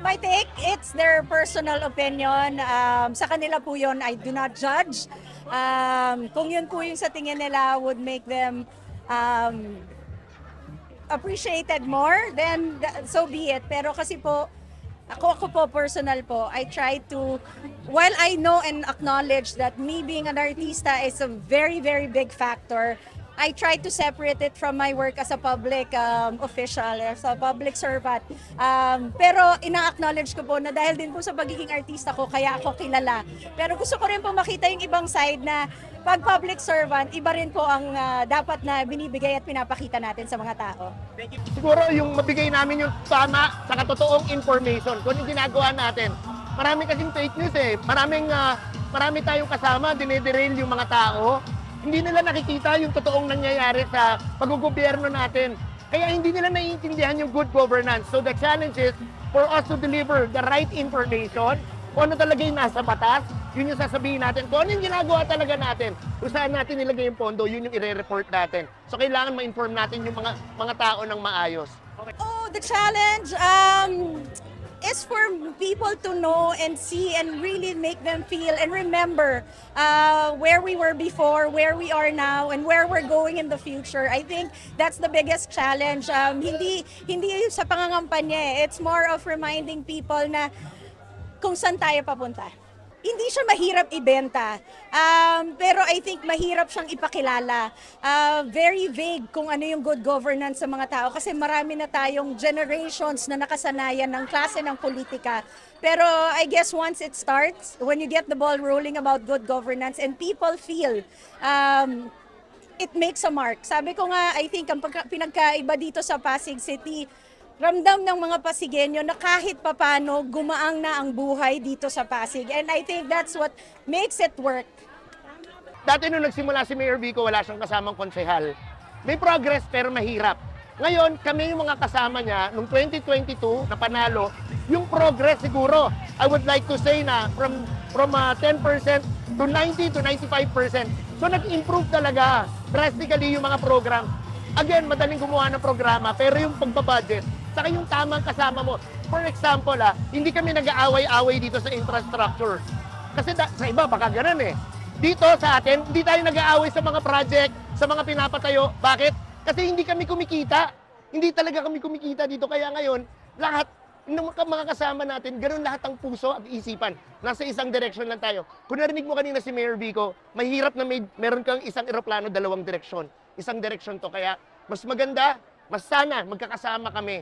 my take, it's their personal opinion. Sa kanila po yun, I do not judge. Kung yun po yung sa tingin nila would make them appreciated more, then so be it. Pero kasi po, ako po personal po, I try to, while I know and acknowledge that me being an artista is a very, very big factor, I try to separate it from my work as a public official, as a public servant. Pero ina-acknowledge ko po na dahil din po sa pagiging artista ko, kaya ako kilala. Pero gusto ko rin po makita yung ibang side na pag public servant, iba rin po ang dapat na binibigay at pinapakita natin sa mga tao. Siguro yung mabigay namin yung tama sa katotoong information kung yung ginagawa natin. Marami kasing fake news eh. Marami tayong kasama, dinederail yung mga tao. Hindi nila nakikita yung totoong nangyayari sa paggogobyerno natin. Kaya hindi nila naiintindihan yung good governance. So the challenge is for us to deliver the right information. Kung ano talaga yung nasa batas, yun yung sasabihin natin. Kung ano yung ginagawa talaga natin, kung saan natin nilagay yung pondo, yun yung i-report natin. So kailangan ma-inform natin yung mga tao ng maayos. Okay. Oh, the challenge is for people to know and see and really make them feel and remember where we were before, where we are now, and where we're going in the future. I think that's the biggest challenge. Hindi sa pangangampanya eh. It's more of reminding people na kung saan tayo papunta. Hindi siya mahirap ibenta, pero I think mahirap siyang ipakilala. Very vague kung ano yung good governance sa mga tao kasi marami na tayong generations na nakasanayan ng klase ng politika. Pero I guess once it starts, when you get the ball rolling about good governance and people feel it makes a mark. Sabi ko nga, I think ang pinagkaiba dito sa Pasig City, ramdam ng mga Pasigueño na kahit papano gumaang na ang buhay dito sa Pasig. And I think that's what makes it work. Dati nung nagsimula si Mayor Vico, wala siyang kasamang konsehal. May progress pero mahirap. Ngayon, kami yung mga kasama niya, nung 2022 na panalo, yung progress siguro, I would like to say na from 10% to 90 to 95%. So nag-improve talaga drastically yung mga program. Again, madaling gumawa ng programa, pero yung pagbabudget, saka yung tamang kasama mo. For example, hindi kami nag-aaway-away dito sa infrastructure. Kasi sa iba, baka ganun eh. Dito sa atin, hindi tayo nag-aaway sa mga project, sa mga pinapatayo. Bakit? Kasi hindi kami kumikita. Hindi talaga kami kumikita dito. Kaya ngayon, lahat ng mga kasama natin, ganun lahat ang puso at isipan. Nasa isang direction lang tayo. Kung narinig mo kanina si Mayor Vico, mahirap na meron kang isang eroplano, dalawang direksyon. Isang direksyon to. Kaya mas maganda, mas sana magkakasama kami